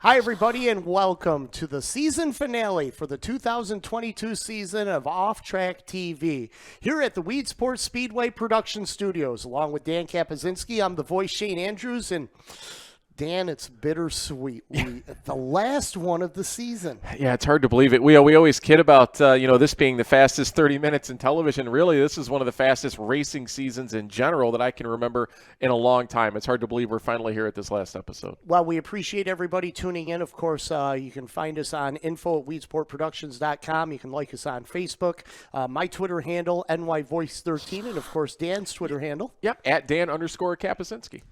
Hi, everybody, and welcome to the season finale for the 2022 season of Off Track TV. Here at the Weed Sports Speedway Production Studios, along with Dan Kapuscinski, I'm the voice Shane Andrews, and Dan, it's bittersweet. The last one of the season. Yeah, it's hard to believe it. We always kid about, this being the fastest 30 minutes in television. Really, this is one of the fastest racing seasons in general that I can remember in a long time. It's hard to believe we're finally here at this last episode. Well, we appreciate everybody tuning in. Of course, you can find us on info@weedsportproductions.com. You can like us on Facebook. My Twitter handle, NYVoice13, and, of course, Dan's Twitter handle. Yep, at Dan_Kapuscinski.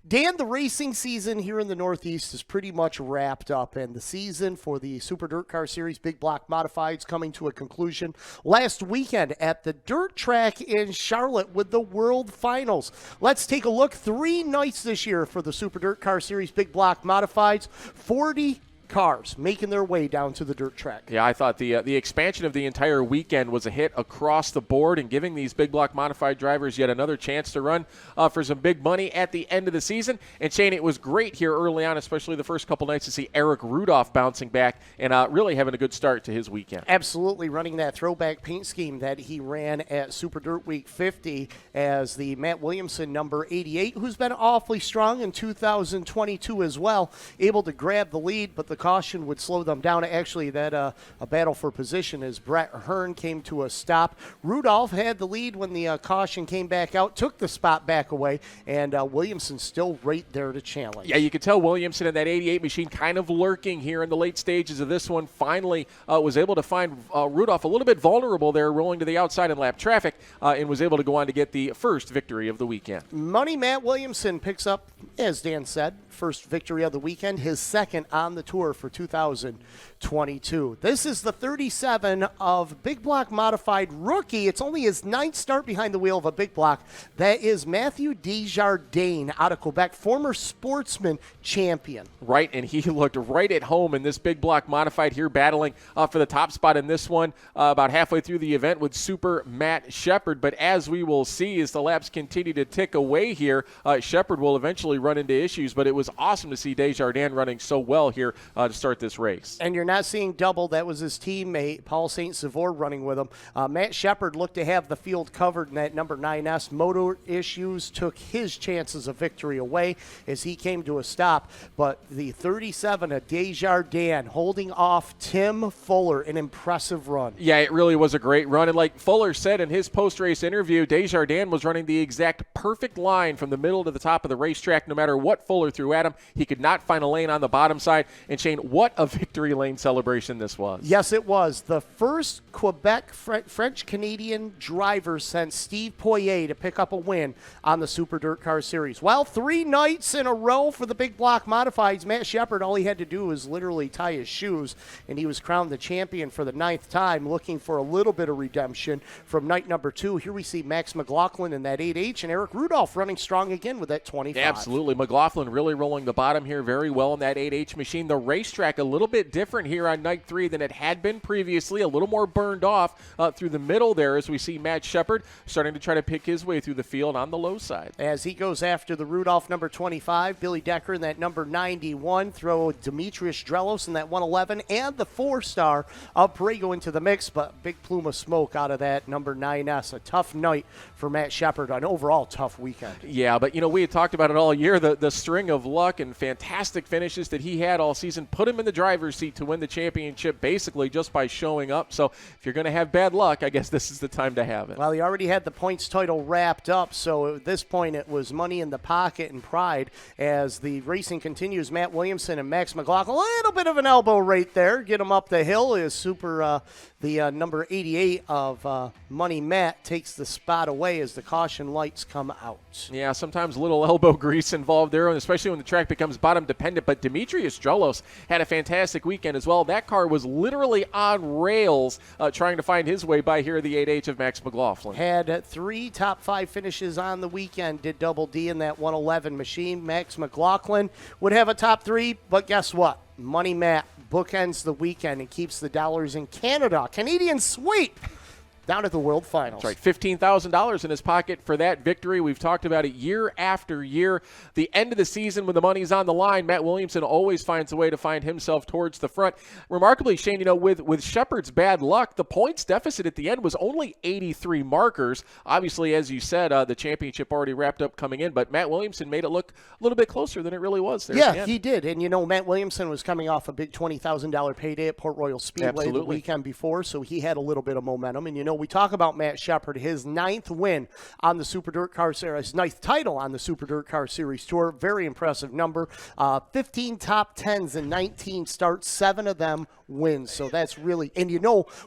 Dan, the racing season here in the Northeast is pretty much wrapped up, and the season for the Super Dirt Car Series Big Block Modifieds coming to a conclusion last weekend at the dirt track in Charlotte with the World Finals. Let's take a look. 3 nights this year for the Super Dirt Car Series Big Block Modifieds. 40 cars making their way down to the dirt track. Yeah, I thought the expansion of the entire weekend was a hit across the board and giving these big block modified drivers yet another chance to run for some big money at the end of the season. And Shane, it was great here early on, especially the first couple nights, to see Eric Rudolph bouncing back and really having a good start to his weekend. Absolutely, running that throwback paint scheme that he ran at Super Dirt Week 50 as the Matt Williamson number 88, who's been awfully strong in 2022 as well, able to grab the lead, but the caution would slow them down. Actually, that a battle for position as Brett Hearn came to a stop. Rudolph had the lead when the caution came back out, took the spot back away, and Williamson still right there to challenge. Yeah, you could tell Williamson in that 88 machine kind of lurking here in the late stages of this one. Finally was able to find Rudolph a little bit vulnerable there, rolling to the outside in lap traffic, and was able to go on to get the first victory of the weekend. Money Matt Williamson picks up, as Dan said, first victory of the weekend, his second on the tour for 2022. This is the 37 of Big Block Modified rookie. It's only his 9th start behind the wheel of a Big Block. That is Matthew Desjardins out of Quebec, former Sportsman champion. Right, and he looked right at home in this Big Block Modified here, battling for the top spot in this one about halfway through the event with Super Matt Shepard. But as we will see as the laps continue to tick away here, Shepard will eventually run into issues, but it was awesome to see Desjardins running so well here to start this race. And you're not seeing double. That was his teammate, Paul St. Savor, running with him. Matt Shepard looked to have the field covered in that number 9S. Motor issues took his chances of victory away as he came to a stop. But the 37 of Desjardins holding off Tim Fuller, an impressive run. Yeah, it really was a great run. And like Fuller said in his post-race interview, Desjardins was running the exact perfect line from the middle to the top of the racetrack. No matter what Fuller threw at him, he could not find a lane on the bottom side. And Shane, what a victory lane celebration this was. Yes, it was. The first Quebec French-Canadian driver since Steve Poirier to pick up a win on the Super Dirt Car Series. Well, 3 nights in a row for the Big Block Modifieds. Matt Shepard, all he had to do was literally tie his shoes, and he was crowned the champion for the 9th time, looking for a little bit of redemption from night number 2. Here we see Max McLaughlin in that 8H, and Eric Rudolph running strong again with that 25. Yeah, absolutely. McLaughlin really rolling the bottom here very well in that 8H machine. The racetrack a little bit different here on night 3 than it had been previously, a little more burned off through the middle there as we see Matt Shepard starting to try to pick his way through the field on the low side. As he goes after the Rudolph number 25, Billy Decker in that number 91, throw Demetrius Drelos in that 111, and the 4-star of Parego into the mix, but big plume of smoke out of that number 9S. A tough night for Matt Shepard, an overall tough weekend. Yeah, but we had talked about it all year, the string of luck and fantastic finishes that he had all season put him in the driver's seat to win the championship basically just by showing up. So if you're going to have bad luck, I guess this is the time to have it. Well, he already had the points title wrapped up, so at this point it was money in the pocket and pride as the racing continues. Matt Williamson and Max McLaughlin, a little bit of an elbow right there, get him up the hill. Is the number 88 of Money Matt takes the spot away as the caution lights come out. Yeah, sometimes a little elbow grease involved there, and especially when the track becomes bottom dependent. But Demetrius Drelos had a fantastic weekend as well. That car was literally on rails trying to find his way by here, the 8H of Max McLaughlin. Had 3 top 5 finishes on the weekend, did double D in that 111 machine. Max McLaughlin would have a top 3, but guess what? Money Matt bookends the weekend and keeps the dollars in Canada. Canadian sweep down at the World Finals. That's right, $15,000 in his pocket for that victory. We've talked about it year after year. The end of the season when the money's on the line, Matt Williamson always finds a way to find himself towards the front. Remarkably, Shane, with Shepard's bad luck, the points deficit at the end was only 83 markers. Obviously, as you said, the championship already wrapped up coming in, but Matt Williamson made it look a little bit closer than it really was there. Yeah, he did. And, Matt Williamson was coming off a big $20,000 payday at Port Royal Speedway the weekend before, so he had a little bit of momentum. And, we talk about Matt Shepard, his ninth win on the Super Dirt Car Series, his ninth title on the Super Dirt Car Series Tour. Very impressive number. 15 top 10s and 19 starts, 7 of them wins. So that's really, and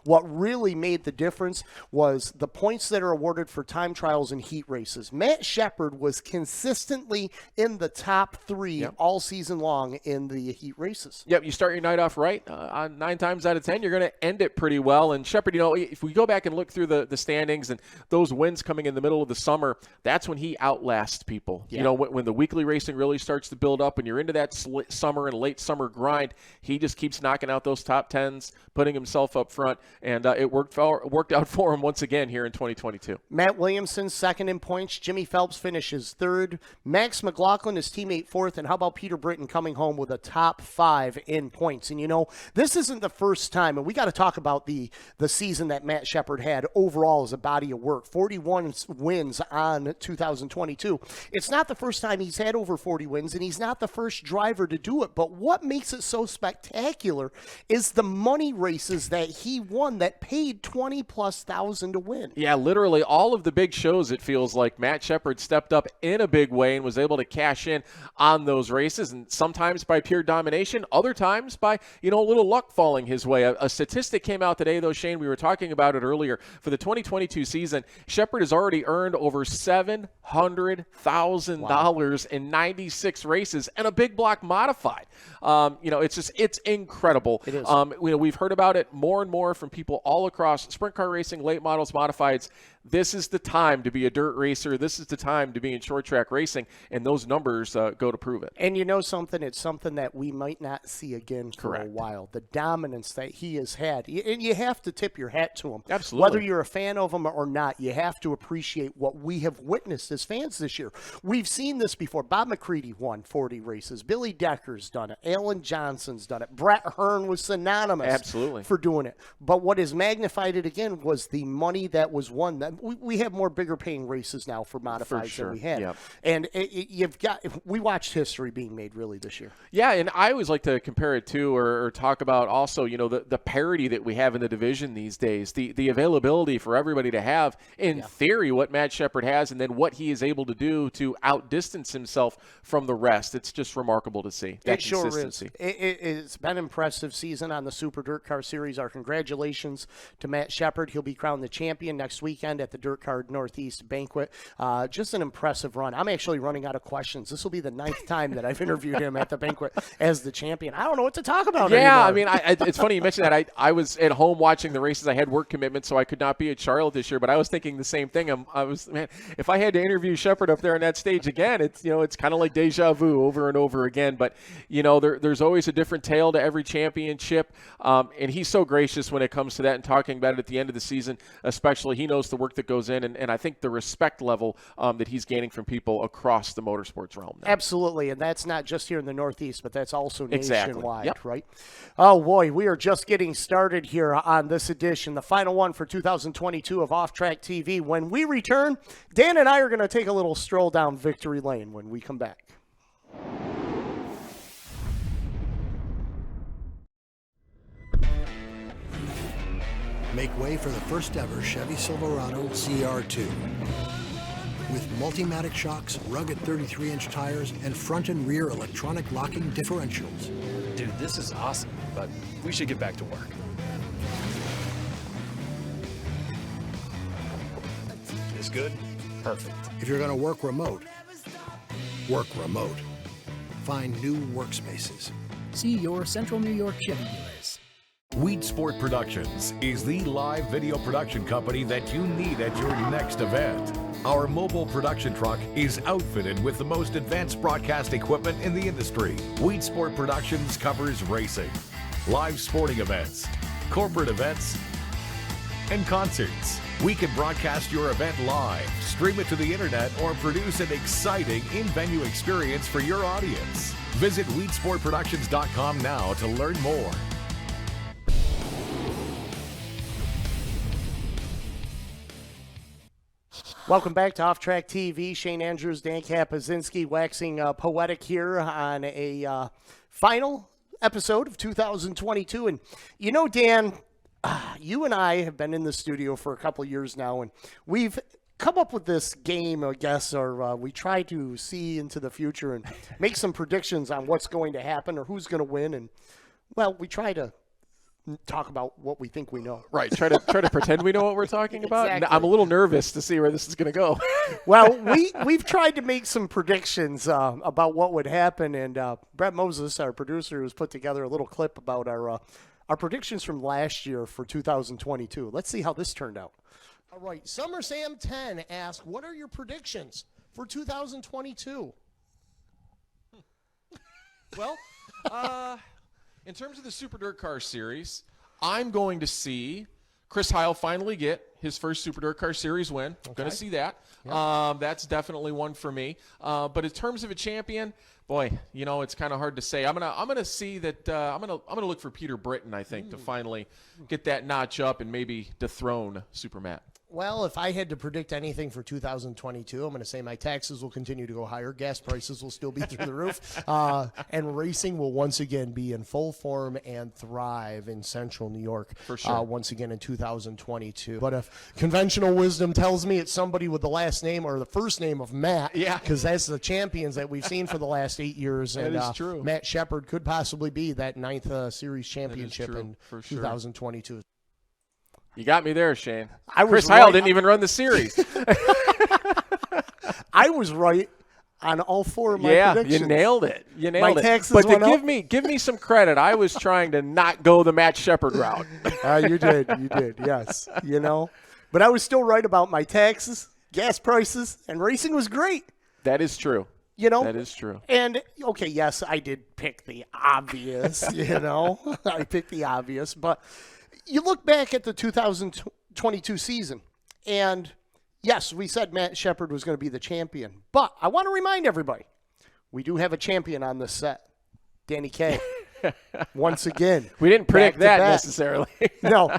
what really made the difference was the points that are awarded for time trials and heat races. Matt Shepard was consistently in the top 3 all season long in the heat races. Yep, you start your night off right. On 9 times out of 10, you're going to end it pretty well. And Shepard, if we go back and look through the standings and those wins coming in the middle of the summer, that's when he outlasts people. Yeah. When the weekly racing really starts to build up and you're into that summer and late summer grind, he just keeps knocking out those top 10s, putting himself up front, and it worked out for him once again here in 2022. Matt Williamson, second in points. Jimmy Phelps finishes third. Max McLaughlin, his teammate, fourth. And how about Peter Britton coming home with a top 5 in points? And, this isn't the first time, and we got to talk about the season that Matt Shepard had overall as a body of work. 41 wins on 2022. It's not the first time he's had over 40 wins, and he's not the first driver to do it. But what makes it so spectacular is the money races that he won that paid $20,000+ to win. Yeah, literally all of the big shows, it feels like Matt Shepard stepped up in a big way and was able to cash in on those races, and sometimes by pure domination, other times by, a little luck falling his way. A statistic came out today, though, Shane, we were talking about it earlier. For the 2022 season, Shepard has already earned over $700,000 in 96 races and a big block modified. It's incredible. It is. We've heard about it more and more from people all across sprint car racing, late models, modifieds. This is the time to be a dirt racer. This is the time to be in short track racing, and those numbers go to prove it. And something? It's something that we might not see again for a while. The dominance that he has had. And you have to tip your hat to him. Absolutely. Whether you're a fan of him or not, you have to appreciate what we have witnessed as fans this year. We've seen this before. Bob McCready won 40 races. Billy Decker's done it. Alan Johnson's done it. Brett Hearn was synonymous for doing it. But what has magnified it again was the money that was won. We have more bigger paying races now for modifieds than we had. Yep. And we watched history being made really this year. Yeah, and I always like to compare it to or talk about also, the parity that we have in the division these days, the availability for everybody to have, in theory, what Matt Shepard has, and then what he is able to do to outdistance himself from the rest. It's just remarkable to see that consistency. Sure is. It's been an impressive season on the Super Dirt Car Series. Our congratulations to Matt Shepard. He'll be crowned the champion next weekend at the Dirt Car Northeast Banquet. Just an impressive run. I'm actually running out of questions. This will be the 9th time that I've interviewed him at the banquet as the champion. I don't know what to talk about anymore. I mean, it's funny you mentioned that. I was at home watching the races. I had work commitments, so I could not be at Charlotte this year, but I was thinking the same thing. Man, if I had to interview Shepard up there on that stage again, it's kind of like deja vu over and over again. But, there's always a different tale to every championship, and he's so gracious when it comes to that and talking about it at the end of the season, especially. He knows the work that goes in, and I think the respect level that he's gaining from people across the motorsports realm now. Absolutely, and that's not just here in the Northeast, but that's also nationwide, right? Oh, boy, we are just getting started here on this edition, the final one for 2022 of Off Track TV. When we return, Dan and I are going to take a little stroll down victory lane when we come back. Make way for the first ever Chevy Silverado CR2. With Multimatic shocks, rugged 33-inch tires, and front and rear electronic locking differentials. Dude, this is awesome, but we should get back to work. This good? Perfect. If you're going to work remote, work remote. Find new workspaces. See your Central New York Chevy dealers. Weed Sport Productions is the live video production company that you need at your next event. Our mobile production truck is outfitted with the most advanced broadcast equipment in the industry. Weed Sport Productions covers racing, live sporting events, corporate events, and concerts. We can broadcast your event live, stream it to the internet, or produce an exciting in-venue experience for your audience. Visit WheatSportProductions.com now to learn more. Welcome back to Off Track TV. Shane Andrews, Dan Kapuscinski, waxing poetic here on a final episode of 2022. And you know, Dan, you and I have been in the studio for a couple years now, and we've come up with this game, I guess, or we try to see into the future and make some predictions on what's going to happen or who's going to win. And, well, we try to talk about what we think we know. Right. Try to pretend we know what we're talking about. Exactly. I'm a little nervous to see where this is going to go. Well, we've tried to make some predictions about what would happen, and Brett Moses, our producer, has put together a little clip about our predictions from last year for 2022. Let's see how this turned out. All right, Summer Sam 10 asked, what are your predictions for 2022? Well, in terms of the Super Dirt Car Series, I'm going to see Chris Heil finally get his first Super Dirt Car Series win. I'm going to see that. Yep. That's definitely one for me. But in terms of a champion, boy, you know, it's kind of hard to say. I'm gonna see that. I'm gonna look for Peter Britton, I think, to finally get that notch up and maybe dethrone Super Matt. Well, if I had to predict anything for 2022, I'm going to say my taxes will continue to go higher, gas prices will still be through the roof, and racing will once again be in full form and thrive in Central New York. For sure. Once again in 2022. But if conventional wisdom tells me it's somebody with the last name or the first name of Matt, because that's the champions that we've seen for the last 8 years, that and is true. Matt Shepard could possibly be that 9th series championship true, in for sure. 2022. You got me there, Shane. Chris Heil didn't even run the series. I was right on all four of my predictions. You nailed it. My taxes But went up. give me some credit. I was trying to not go the Matt Shepard route. You did, yes. You know, but I was still right about my taxes, gas prices, and racing was great. That is true. You know, that is true. And okay, yes, I did pick the obvious. You know, I picked the obvious, but you look back at the 2022 season, and yes, we said Matt Shepard was going to be the champion. But I want to remind everybody, we do have a champion on this set, Danny Kaye. Once again. We didn't predict that back. necessarily. No.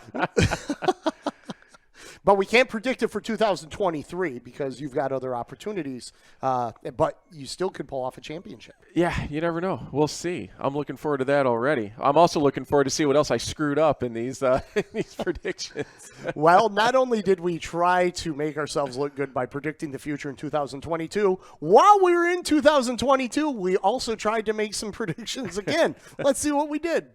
But we can't predict it for 2023 because you've got other opportunities. But you still could pull off a championship. Yeah, you never know. We'll see. I'm looking forward to that already. I'm also looking forward to see what else I screwed up in these these predictions. Well, not only did we try to make ourselves look good by predicting the future in 2022, while we were in 2022, we also tried to make some predictions again. Let's see what we did.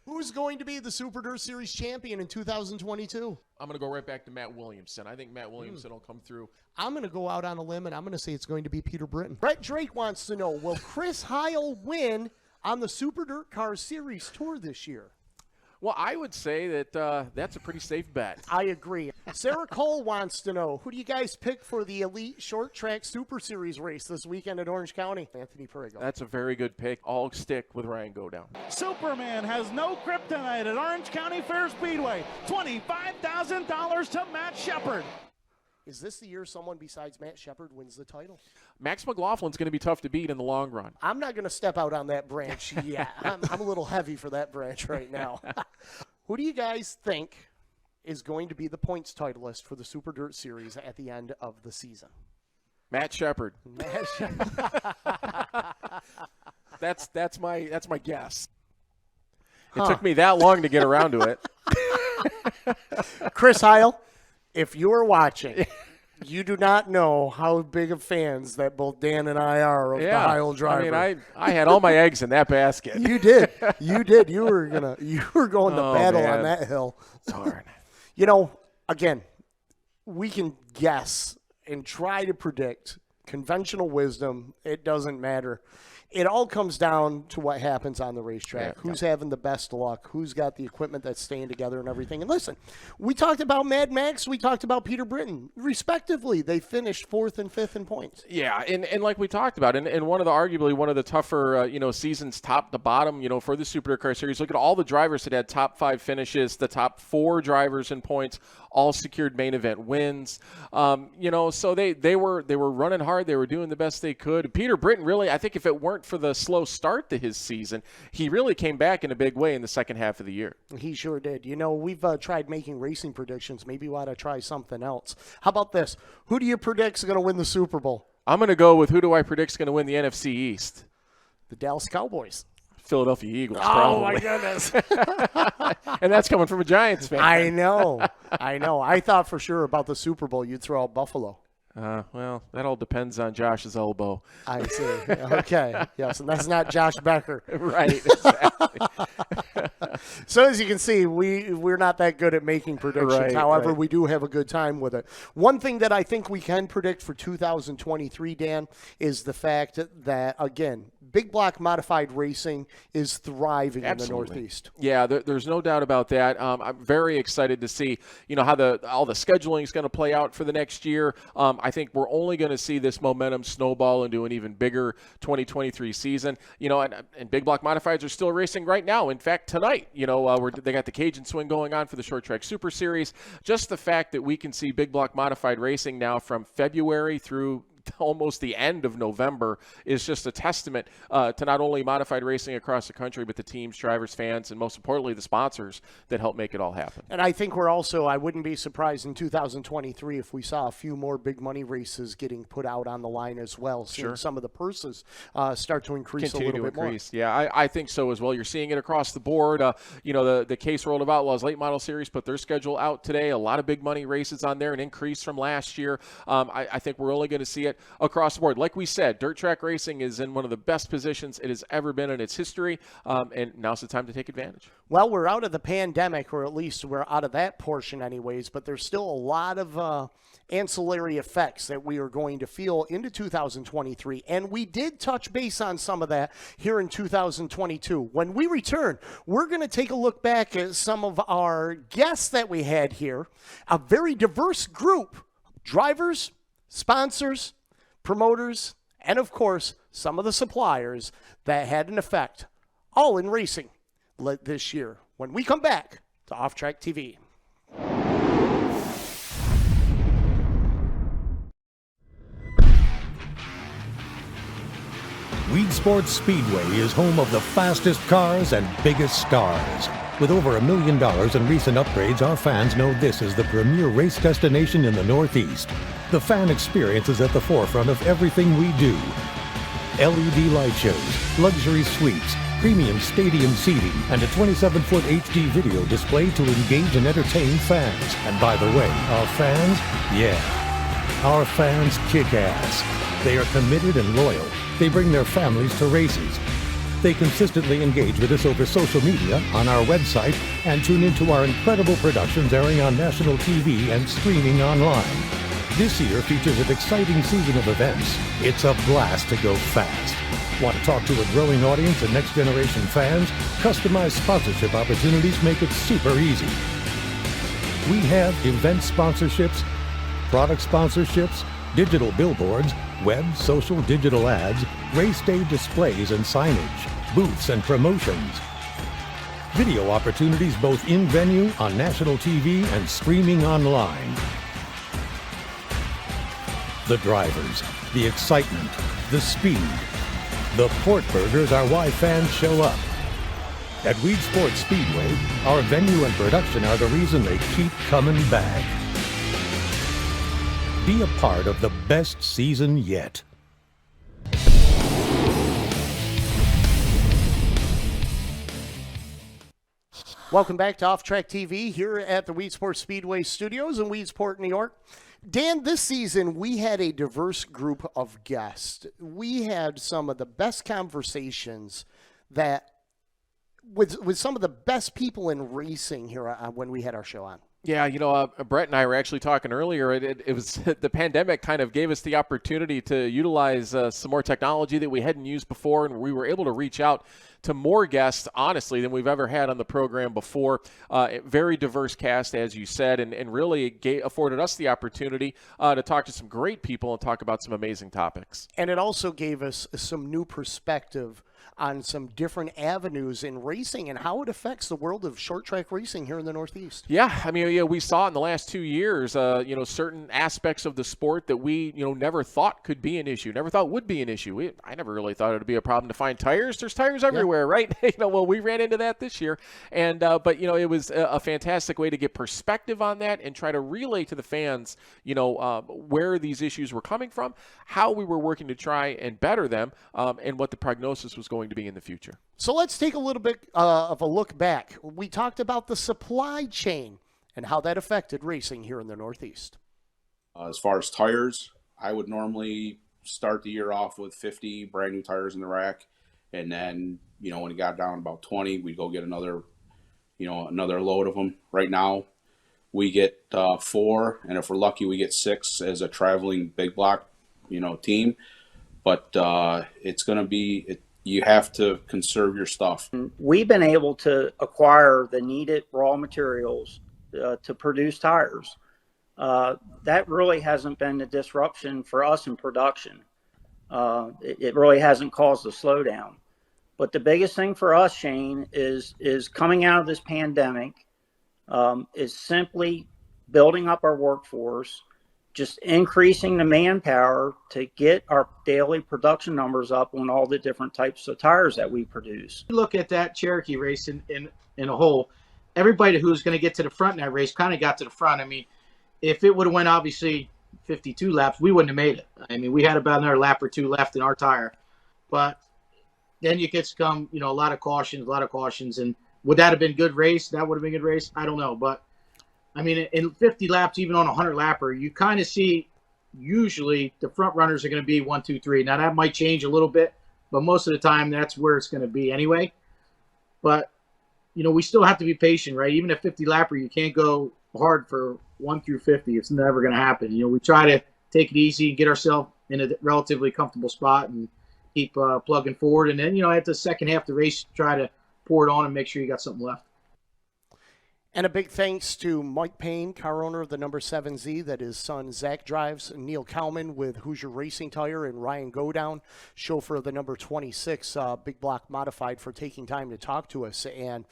Who's going to be the Super Dirt Series champion in 2022? I'm going to go right back to Matt Williamson. I think Matt Williamson will come through. I'm going to go out on a limb, and I'm going to say it's going to be Peter Britton. Brett Drake wants to know, will Chris Heil win on the Super Dirt Car Series Tour this year? Well, I would say that that's a pretty safe bet. I agree. Sarah Cole wants to know, who do you guys pick for the Elite Short Track Super Series race this weekend at Orange County? Anthony Perigo. That's a very good pick. I'll stick with Ryan Godown. Superman has no kryptonite at Orange County Fair Speedway. $25,000 to Matt Shepard. Is this the year someone besides Matt Shepard wins the title? Max McLaughlin's going to be tough to beat in the long run. I'm not going to step out on that branch yet. I'm a little heavy for that branch right now. Who do you guys think is going to be the points titleist for the Super Dirt Series at the end of the season? Matt Shepard. Matt Shepard. That's my guess. It took me that long to get around to it. Chris Heil, if you are watching, you do not know how big of fans that both Dan and I are of the Heil driver. I mean, I had all my eggs in that basket. You did. You did. You were going to battle on that hill. Darn. You know, again, we can guess and try to predict. Conventional wisdom, it doesn't matter. it all comes down to what happens on the racetrack. Yeah. Who's having the best luck? Who's got the equipment that's staying together and everything? And listen, we talked about Mad Max. We talked about Peter Britton. Respectively, they finished 4th and 5th in points. Yeah, and like we talked about, and one of the arguably one of the tougher seasons top to bottom for the Supercar Series. Look at all the drivers that had top 5 finishes. The top 4 drivers in points all secured main event wins. So they were running hard. They were doing the best they could. Peter Britton, really, I think if it weren't for the slow start to his season, he really came back in a big way in the second half of the year. He sure did. We've tried making racing predictions. Maybe we ought to try something else. How about this? Who do you predict is going to win the Super Bowl? I'm going to go with who do I predict is going to win the NFC East? The Dallas Cowboys. Philadelphia Eagles, Oh, probably. my goodness. And that's coming from a Giants fan. I know. I thought for sure about the Super Bowl you'd throw out Buffalo. Well, that all depends on Josh's elbow. I see. Okay. Yes, and that's not Josh Becker. Right, exactly. So as you can see, we're not that good at making predictions. Right, However, right. we do have a good time with it. One thing that I think we can predict for 2023, Dan, is the fact that, again, big block modified racing is thriving Absolutely. in the Northeast. Yeah, there's no doubt about that. I'm very excited to see, how all the scheduling is going to play out for the next year. I think we're only going to see this momentum snowball into an even bigger 2023 season. And big block modifieds are still racing right now. In fact, tonight, they got the Cajun Swing going on for the Short Track Super Series. Just the fact that we can see big block modified racing now from February through almost the end of November is just a testament to not only modified racing across the country, but the teams, drivers, fans, and most importantly, the sponsors that help make it all happen. And I think I wouldn't be surprised in 2023 if we saw a few more big money races getting put out on the line as well, seeing some of the purses start to increase a little bit more. Yeah, I think so as well. You're seeing it across the board. The Case World of Outlaws late model series put their schedule out today. A lot of big money races on there, an increase from last year. I think we're only going to see it across the board. Like we said, dirt track racing is in one of the best positions it has ever been in its history, and now's the time to take advantage. Well, we're out of the pandemic, or at least we're out of that portion anyways, but there's still a lot of ancillary effects that we are going to feel into 2023, and we did touch base on some of that here in 2022. When we return, we're going to take a look back at some of our guests that we had here, a very diverse group, drivers, sponsors, promoters, and of course, some of the suppliers that had an effect, all in racing this year. When we come back to Off Track TV. Weed Sports Speedway is home of the fastest cars and biggest stars. With over $1 million in recent upgrades, our fans know this is the premier race destination in the Northeast. The fan experience is at the forefront of everything we do. LED light shows, luxury suites, premium stadium seating, and a 27-foot HD video display to engage and entertain fans. And by the way, our fans? Yeah, our fans kick ass. They are committed and loyal. They bring their families to races. They consistently engage with us over social media, on our website, and tune into our incredible productions airing on national TV and streaming online. This year features an exciting season of events. It's a blast to go fast. Want to talk to a growing audience and next-generation fans? Customized sponsorship opportunities make it super easy. We have event sponsorships, product sponsorships, digital billboards, web, social, digital ads, race day displays and signage, booths and promotions. Video opportunities both in venue, on national TV, and streaming online. The drivers, the excitement, the speed. The Port Burgers are why fans show up. At Weed Sports Speedway, our venue and production are the reason they keep coming back. Be a part of the best season yet. Welcome back to Off Track TV here at the Weed Sports Speedway Studios in Weedsport, New York. Dan, this season we had a diverse group of guests. We had some of the best conversations with some of the best people in racing here when we had our show on. Yeah, Brett and I were actually talking earlier. It was the pandemic kind of gave us the opportunity to utilize some more technology that we hadn't used before, and we were able to reach out to more guests, honestly, than we've ever had on the program before. Very diverse cast, as you said, and really afforded us the opportunity to talk to some great people and talk about some amazing topics. And it also gave us some new perspective on some different avenues in racing and how it affects the world of short track racing here in the Northeast. Yeah, I mean, we saw in the last 2 years, certain aspects of the sport that we, never thought could be an issue, never thought would be an issue. I never really thought it would be a problem to find tires. There's tires everywhere, right? Well, we ran into that this year, and but it was a fantastic way to get perspective on that and try to relay to the fans, where these issues were coming from, how we were working to try and better them, and what the prognosis was going to be in the future. So let's take a little bit of a look back. We talked about the supply chain and how that affected racing here in the Northeast. As far as tires, I would normally start the year off with 50 brand new tires in the rack. And then, when it got down about 20, we'd go get another load of them. Right now, we get 4, and if we're lucky, we get 6 as a traveling big block, team. But it's going to be, you have to conserve your stuff. We've been able to acquire the needed raw materials to produce tires. That really hasn't been a disruption for us in production. It really hasn't caused a slowdown. But the biggest thing for us, Shane, is coming out of this pandemic, is simply building up our workforce, just increasing the manpower to get our daily production numbers up on all the different types of tires that we produce. Look at that Cherokee race in a whole. Everybody who's going to get to the front in that race kind of got to the front. I mean, if it would have went obviously 52 laps, we wouldn't have made it. I mean, we had about another lap or 2 left in our tire. But then you get to come, a lot of cautions. And would that have been a good race? That would have been a good race? I don't know. But, I mean, in 50 laps, even on a 100-lapper, you kind of see usually the front runners are going to be 1, 2, 3. Now, that might change a little bit, but most of the time that's where it's going to be anyway. But, we still have to be patient, right? Even at 50-lapper, you can't go hard for 1 through 50. It's never going to happen. We try to take it easy and get ourselves in a relatively comfortable spot and keep plugging forward. And then, at the second half of the race, try to pour it on and make sure you got something left. And a big thanks to Mike Payne, car owner of the number 7Z that his son Zach drives, and Neil Kalman with Hoosier Racing Tire, and Ryan Godown, chauffeur of the number 26 Big Block Modified, for taking time to talk to us. And,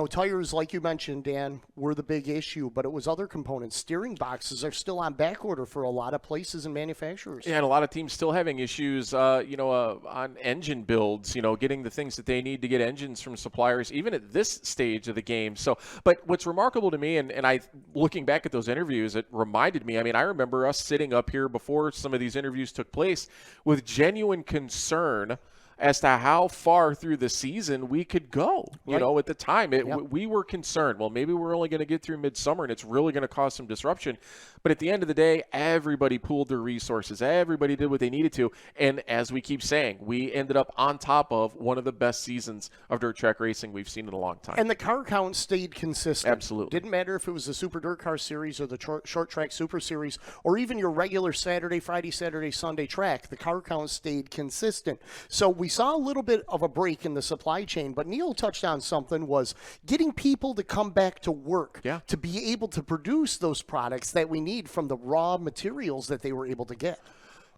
tires, like you mentioned, Dan, were the big issue, but it was other components. Steering boxes are still on back order for a lot of places and manufacturers. Yeah, and a lot of teams still having issues, on engine builds, getting the things that they need to get engines from suppliers, even at this stage of the game. So, but what's remarkable to me, and I, looking back at those interviews, it reminded me, I remember us sitting up here before some of these interviews took place with genuine concern as to how far through the season we could go. At the time, we were concerned, well, maybe we're only going to get through midsummer and it's really going to cause some disruption. But at the end of the day, everybody pooled their resources. Everybody did what they needed to. And as we keep saying, we ended up on top of one of the best seasons of dirt track racing we've seen in a long time. And the car count stayed consistent. Absolutely. Didn't matter if it was the Super Dirt Car Series or the Short Track Super Series or even your regular Saturday, Friday, Saturday, Sunday track. The car count stayed consistent. So we saw a little bit of a break in the supply chain, but Neil touched on something, was getting people to come back to work, to be able to produce those products that we need from the raw materials that they were able to get.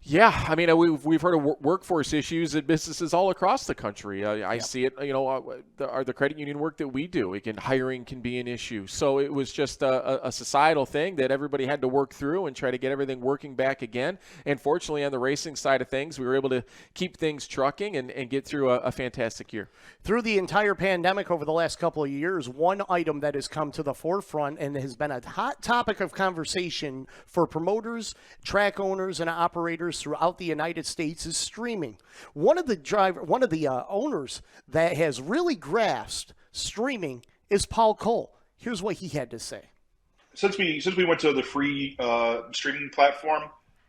Yeah, we've heard of workforce issues at businesses all across the country. I see it, the credit union work that we do. Again, hiring can be an issue. So it was just a societal thing that everybody had to work through and try to get everything working back again. And fortunately, on the racing side of things, we were able to keep things trucking and get through a fantastic year. Through the entire pandemic over the last couple of years, one item that has come to the forefront and has been a hot topic of conversation for promoters, track owners, and operators throughout the United States is streaming. One of the owners that has really grasped streaming is Paul Cole. Here's what he had to say. Since we went to the free streaming platform,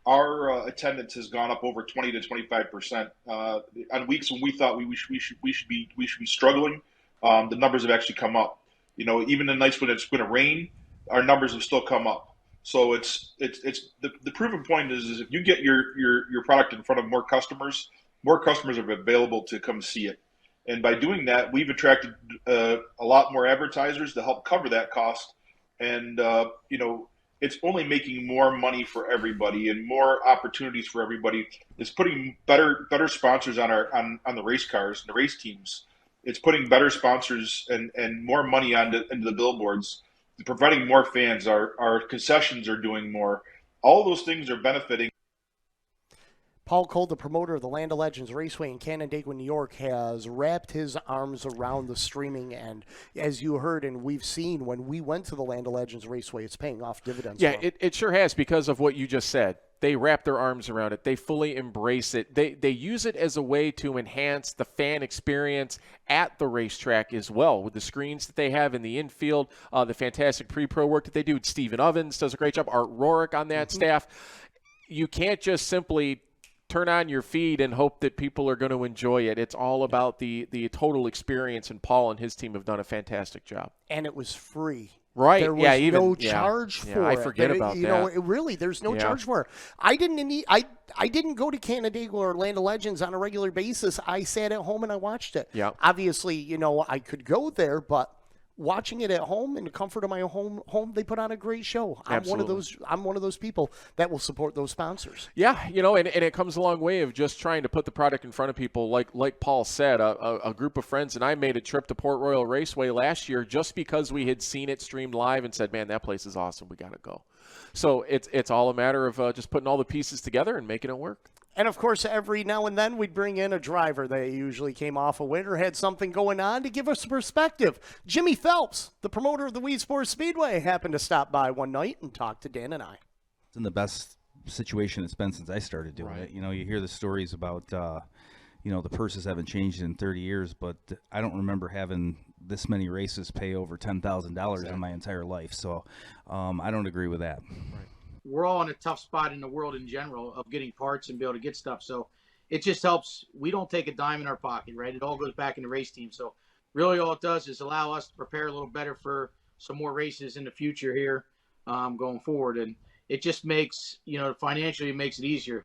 our attendance has gone up over 20 to 25%. On weeks when we thought we should be struggling, the numbers have actually come up. Even the nights when it's going to rain, our numbers have still come up. So it's the proven point is if you get your product in front of more customers are available to come see it. And by doing that, we've attracted a lot more advertisers to help cover that cost. And, it's only making more money for everybody and more opportunities for everybody. It's putting better sponsors on the race cars and the race teams. It's putting better sponsors and more money into the billboards, providing more fans. Our concessions are doing more. All those things are benefiting. Paul Cole, the promoter of the Land of Legends Raceway in Canandaigua, New York, has wrapped his arms around the streaming. And as you heard and we've seen when we went to the Land of Legends Raceway, it's paying off dividends. Yeah, it sure has because of what you just said. They wrap their arms around it. They fully embrace it. They use it as a way to enhance the fan experience at the racetrack as well with the screens that they have in the infield, the fantastic pre-pro work that they do. Stephen Ovens does a great job. Art Rorick on that staff. You can't just simply turn on your feed and hope that people are going to enjoy it. It's all about the total experience, and Paul and his team have done a fantastic job. And it was free. Right. There was no charge for it. I forget about that. Really, there's no charge for it. I didn't go to Canandaigua or Land of Legends on a regular basis. I sat at home and I watched it. Yeah. Obviously, I could go there, but watching it at home in the comfort of my home, they put on a great show. I'm one of those people that will support those sponsors. Yeah, and it comes a long way of just trying to put the product in front of people. Like Paul said, a group of friends and I made a trip to Port Royal Raceway last year just because we had seen it streamed live and said, man, that place is awesome. We got to go. So it's all a matter of just putting all the pieces together and making it work. And, of course, every now and then we'd bring in a driver that usually came off a win or had something going on to give us perspective. Jimmy Phelps, the promoter of the Weed Sports Speedway, happened to stop by one night and talk to Dan and I. It's in the best situation it's been since I started doing it. You hear the stories about, the purses haven't changed in 30 years, but I don't remember having this many races pay over $10,000 in my entire life. So I don't agree with that. Right. We're all in a tough spot in the world in general of getting parts and be able to get stuff. So it just helps. We don't take a dime in our pocket, right? It all goes back in the race team. So really all it does is allow us to prepare a little better for some more races in the future here going forward. And it just makes, financially it makes it easier.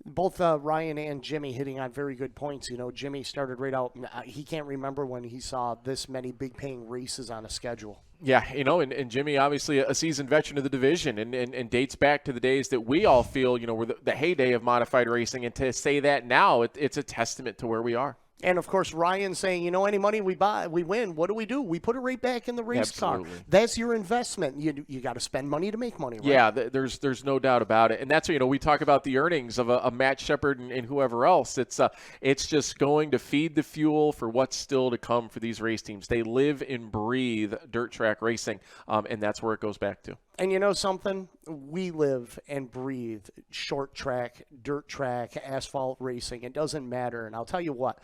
Both Ryan and Jimmy hitting on very good points. Jimmy started right out. He can't remember when he saw this many big paying races on a schedule. Yeah, and Jimmy, obviously a seasoned veteran of the division and dates back to the days that we all feel, were the heyday of modified racing. And to say that now, it's a testament to where we are. And, of course, Ryan saying, any money we win, what do? We put it right back in the race car. That's your investment. You got to spend money to make money, right? Yeah, there's no doubt about it. And that's, we talk about the earnings of a Matt Shepard and whoever else. It's just going to feed the fuel for what's still to come for these race teams. They live and breathe dirt track racing, and that's where it goes back to. And you know something? We live and breathe short track, dirt track, asphalt racing. It doesn't matter. And I'll tell you what,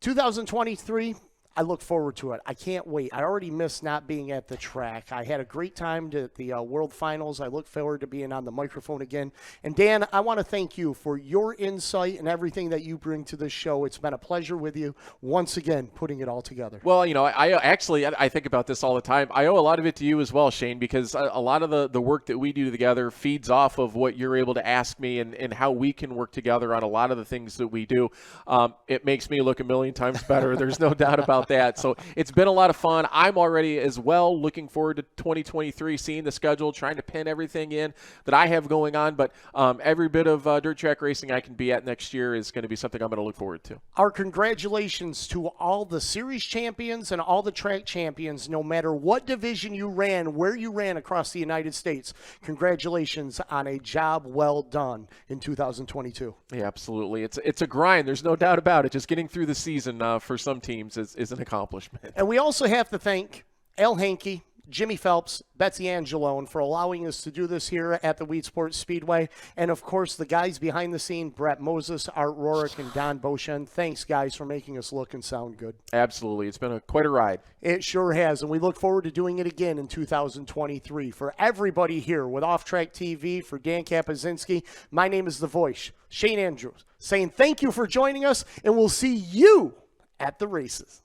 2023, I look forward to it. I can't wait. I already missed not being at the track. I had a great time at the World Finals. I look forward to being on the microphone again. And Dan, I want to thank you for your insight and everything that you bring to this show. It's been a pleasure with you once again, putting it all together. Well, I think about this all the time. I owe a lot of it to you as well, Shane, because a lot of the work that we do together feeds off of what you're able to ask me and how we can work together on a lot of the things that we do. It makes me look a million times better. There's no doubt about that. So it's been a lot of fun. I'm already as well looking forward to 2023, seeing the schedule, trying to pin everything in that I have going on. But every bit of dirt track racing I can be at next year is going to be something I'm going to look forward to. Our congratulations to all the series champions and all the track champions, no matter what division you ran, where you ran across the United States. Congratulations on a job well done in 2022. Yeah, absolutely. It's a grind. There's no doubt about it. Just getting through the season for some teams is an accomplishment. And we also have to thank Al Hankey, Jimmy Phelps, Betsy Angelone for allowing us to do this here at the Weed Sports Speedway. And, of course, the guys behind the scene, Brett Moses, Art Rorick, and Don Beauchamp. Thanks, guys, for making us look and sound good. Absolutely. It's been quite a ride. It sure has, and we look forward to doing it again in 2023. For everybody here with Off Track TV, for Dan Kapuscinski, my name is The Voice, Shane Andrews, saying thank you for joining us, and we'll see you at the races.